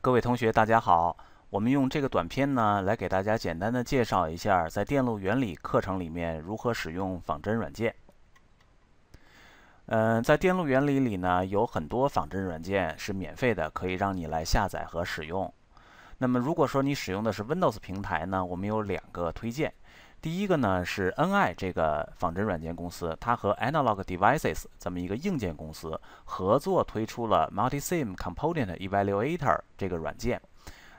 各位同学，大家好。我们用这个短片呢，来给大家简单的介绍一下，在电路原理课程里面如何使用仿真软件。在电路原理里呢，有很多仿真软件是免费的，可以让你来下载和使用。那么，如果说你使用的是 Windows 平台呢，我们有两个推荐。第一个呢是 NI 这个仿真软件公司，它和 Analog Devices 这么一个硬件公司合作推出了 Multisim Component Evaluator 这个软件，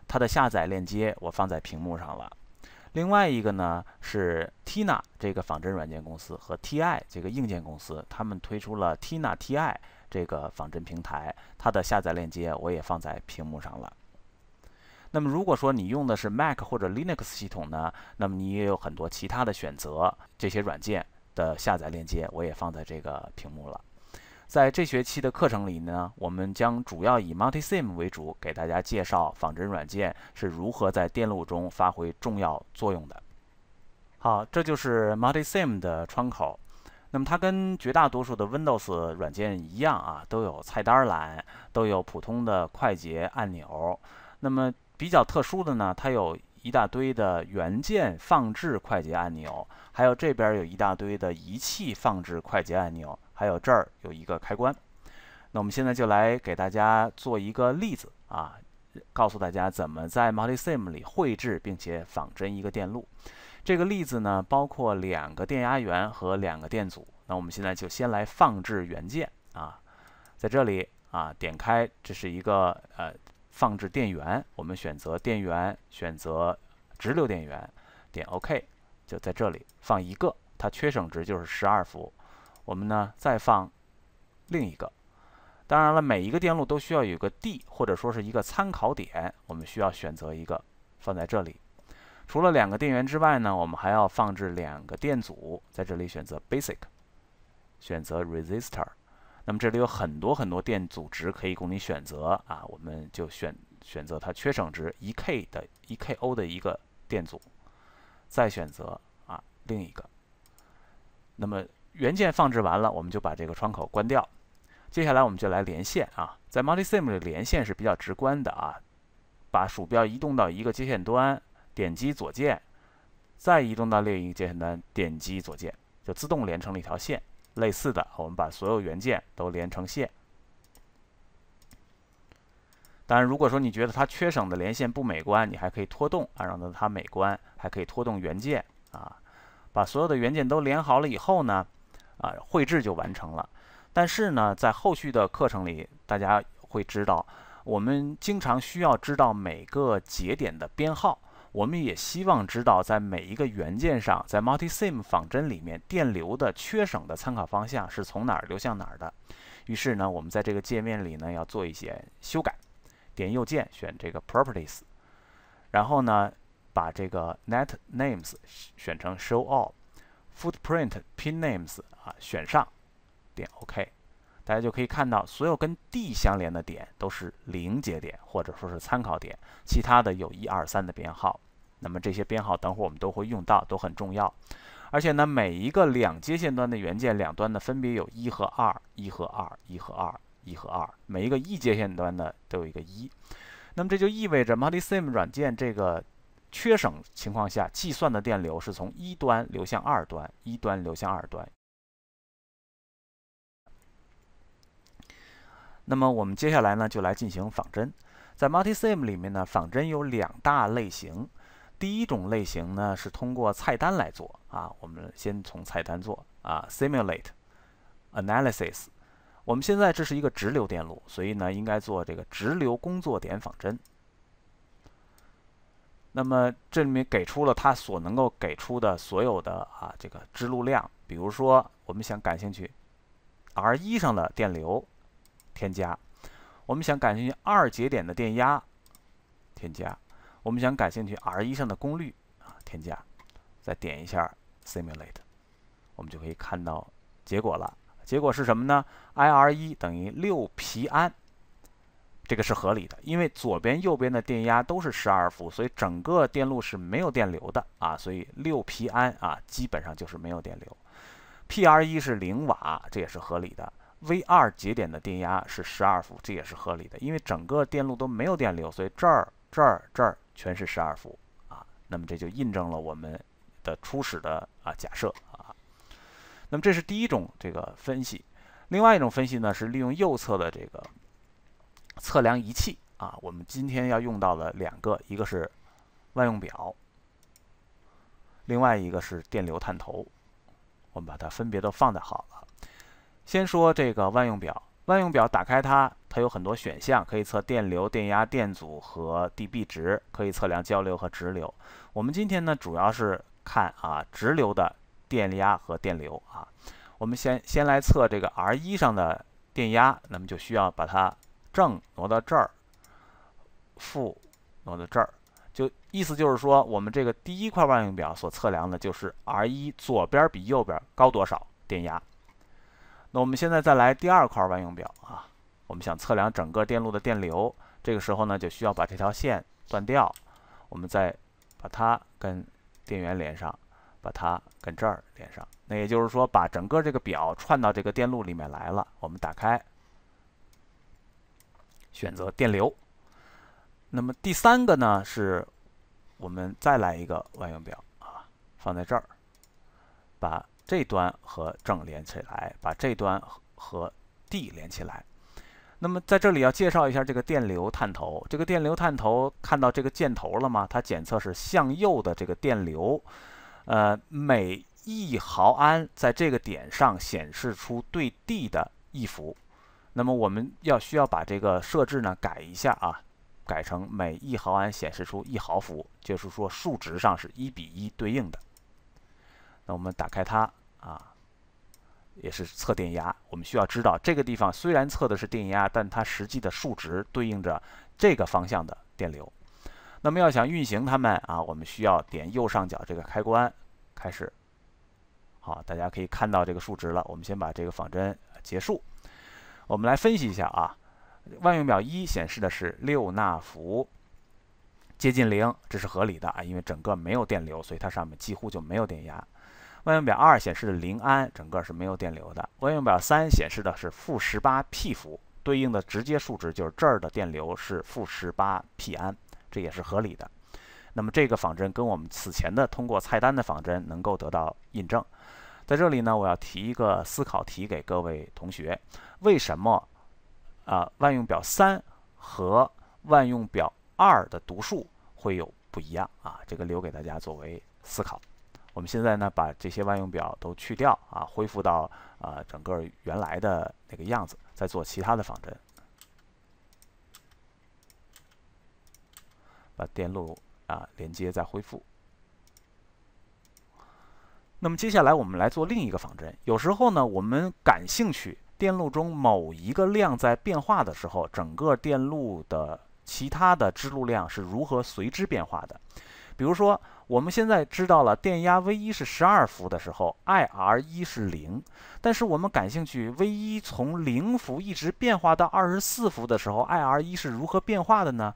它的下载链接我放在屏幕上了。另外一个呢是 Tina 这个仿真软件公司和 TI 这个硬件公司，他们推出了 Tina TI 这个仿真平台，它的下载链接我也放在屏幕上了。那么如果说你用的是 Mac 或者 Linux 系统呢，那么你也有很多其他的选择，这些软件的下载链接我也放在这个屏幕了。在这学期的课程里呢，我们将主要以 Multisim 为主，给大家介绍仿真软件是如何在电路中发挥重要作用的。好，这就是 Multisim 的窗口。那么它跟绝大多数的 Windows 软件一样啊，都有菜单栏，都有普通的快捷按钮。那么比较特殊的呢，它有一大堆的元件放置快捷按钮，还有这边有一大堆的仪器放置快捷按钮，还有这儿有一个开关。那我们现在就来给大家做一个例子啊，告诉大家怎么在 Multisim 里绘制并且仿真一个电路。这个例子呢，包括2个电压源和2个电阻。那我们现在就先来放置元件啊，在这里啊，点开，这是一个放置电源，我们选择电源，选择直流电源，点 OK， 就在这里放一个，它缺省值就是12伏。我们呢再放另一个。当然了，每一个电路都需要有一个 D 或者说是一个参考点，我们需要选择一个放在这里。除了2个电源之外呢，我们还要放置2个电阻，在这里选择 Basic， 选择 Resistor。那么这里有很多电阻值可以供你选择啊，我们就选择它缺省值1K 的1KO 的一个电阻，再选择另一个。那么元件放置完了，我们就把这个窗口关掉。接下来我们就来连线啊，在 Multisim 里连线是比较直观的啊，把鼠标移动到一个接线端，点击左键，再移动到另一个接线端，点击左键，就自动连成了一条线。类似的，我们把所有元件都连成线。当然，如果说你觉得它缺省的连线不美观，你还可以拖动啊，让它美观，还可以拖动元件啊。把所有的元件都连好了以后呢，绘制就完成了。但是呢，在后续的课程里，大家会知道，我们经常需要知道每个节点的编号。我们也希望知道，在每一个元件上，在 Multisim 仿真里面，电流的缺省的参考方向是从哪儿流向哪儿的。于是呢，我们在这个界面里呢，要做一些修改。点右键选这个 Properties， 然后呢，把这个 Net Names 选成 Show All，Footprint Pin Names 选上，点 OK。大家就可以看到，所有跟 D 相连的点都是0节点，或者说是参考点，其他的有1、2、3的编号。那么这些编号等会儿我们都会用到，都很重要。而且呢，每一个2接线端的元件两端呢，分别有1和2、1和2、1和2、1和2，每一个1接线端的都有一个1。那么这就意味着 Multisim 软件这个缺省情况下计算的电流是从1端流向2端，1端流向2端。那么我们接下来呢，就来进行仿真。在 Multisim 里面呢，仿真有2大类型。第一种类型呢，是通过菜单来做啊。我们先从菜单做Simulate Analysis。我们现在这是一个直流电路，所以呢，应该做这个直流工作点仿真。那么这里面给出了它所能够给出的所有的这个支路量，比如说我们想感兴趣 R1 上的电流，添加；我们想感兴趣2节点的电压，添加；我们想感兴趣 R1 上的功率添加。再点一下 Simulate， 我们就可以看到结果了。结果是什么呢 ？IR1 等于6皮安，这个是合理的，因为左边右边的电压都是12伏，所以整个电路是没有电流的所以6皮安基本上就是没有电流。PR1 是0瓦，这也是合理的。V2 节点的电压是12伏，这也是合理的，因为整个电路都没有电流，所以这儿全是12伏啊。那么这就印证了我们的初始的假设啊。那么这是第一种这个分析。另外一种分析呢，是利用右侧的这个测量仪器啊。我们今天要用到的两个，一个是万用表，另外一个是电流探头。我们把它分别都放在好了。先说这个万用表，万用表打开它有很多选项，可以测电流、电压、电阻和 dB 值，可以测量交流和直流。我们今天呢，主要是看直流的电压和电流啊。我们先来测这个 R1 上的电压，那么就需要把它正挪到这儿，负挪到这儿。意思就是说，我们这个第一块万用表所测量的就是 R1 左边比右边高多少电压。那我们现在再来第二块万用表啊，我们想测量整个电路的电流，这个时候呢就需要把这条线断掉，我们再把它跟电源连上，把它跟这儿连上。那也就是说，把整个这个表串到这个电路里面来了。我们打开，选择电流。那么第三个呢，是我们再来一个万用表啊，放在这儿，把这端和正连起来，把这端和 D 连起来。那么在这里要介绍一下这个电流探头。这个电流探头看到这个箭头了吗？它检测是向右的这个电流，每1毫安在这个点上显示出对 D 的1伏。那么我们需要把这个设置呢改一下啊，改成每1毫安显示出1毫伏，就是说数值上是1:1对应的。那我们打开它啊，也是测电压。我们需要知道这个地方虽然测的是电压，但它实际的数值对应着这个方向的电流。那么要想运行它们啊，我们需要点右上角这个开关，开始。好，大家可以看到这个数值了。我们先把这个仿真结束。我们来分析一下啊。万用表1显示的是6纳伏，接近0，这是合理的啊，因为整个没有电流，所以它上面几乎就没有电压。万用表2显示的0安，整个是没有电流的。万用表3显示的是-18 p 伏，对应的直接数值就是这儿的电流是-18 p 安，这也是合理的。那么这个仿真跟我们此前的通过菜单的仿真能够得到印证。在这里呢，我要提一个思考题给各位同学：为什么万用表3和万用表2的读数会有不一样啊？这个留给大家作为思考。我们现在呢，把这些万用表都去掉啊，恢复到整个原来的那个样子，再做其他的仿真。把电路连接再恢复。那么接下来我们来做另一个仿真。有时候呢，我们感兴趣电路中某一个量在变化的时候，整个电路的其他的支路量是如何随之变化的。比如说，我们现在知道了电压 V1 是12伏的时候 ，IR1 是0，但是我们感兴趣 V1 从0伏一直变化到24伏的时候 ，IR1 是如何变化的呢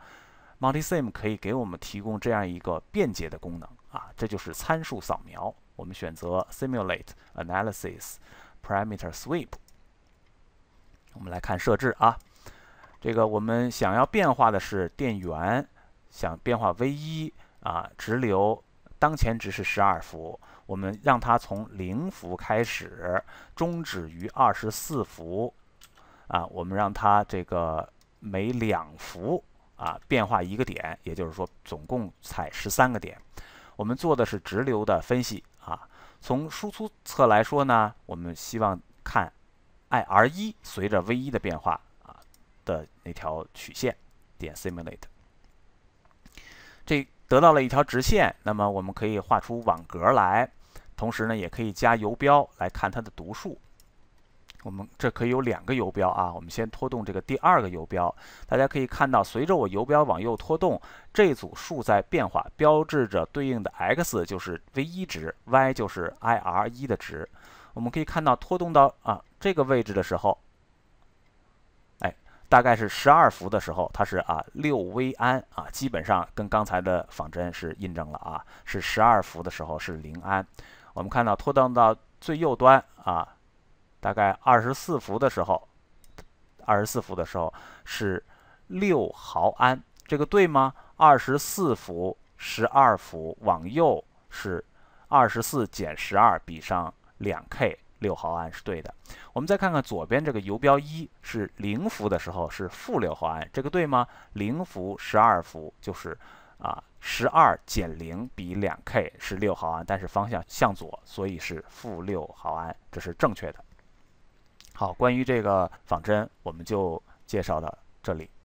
？MultiSim 可以给我们提供这样一个便捷的功能啊，这就是参数扫描。我们选择 Simulate Analysis Parameter Sweep。我们来看设置啊，这个我们想要变化的是电源，想变化 V1 直流当前值是12伏，我们让它从0伏开始，终止于24伏我们让它这个每2伏变化1个点，也就是说总共采13个点。我们做的是直流的分析从输出侧来说呢，我们希望看 IR1 随着 V1 的变化的那条曲线，点 Simulate。这得到了一条直线，那么我们可以画出网格来，同时呢也可以加游标来看它的读数。我们这可以有2个游标我们先拖动这个第2个游标，大家可以看到，随着我游标往右拖动，这组数在变化，标志着对应的 x 就是 V1 值 ，y 就是 IR1 的值。我们可以看到，拖动到这个位置的时候，大概是12伏的时候，它是6微安基本上跟刚才的仿真是印证了是12伏的时候是0安。我们看到拖动到最右端大概24伏的时候是6毫安，这个对吗？24伏、12伏往右是24减12比上2K， 6毫安是对的。我们再看看左边这个游标1是0伏的时候是负6毫安，这个对吗？0伏、12伏就是12减0比2K 是6毫安，但是方向向左，所以是负6毫安，这是正确的。好，关于这个仿真我们就介绍到这里。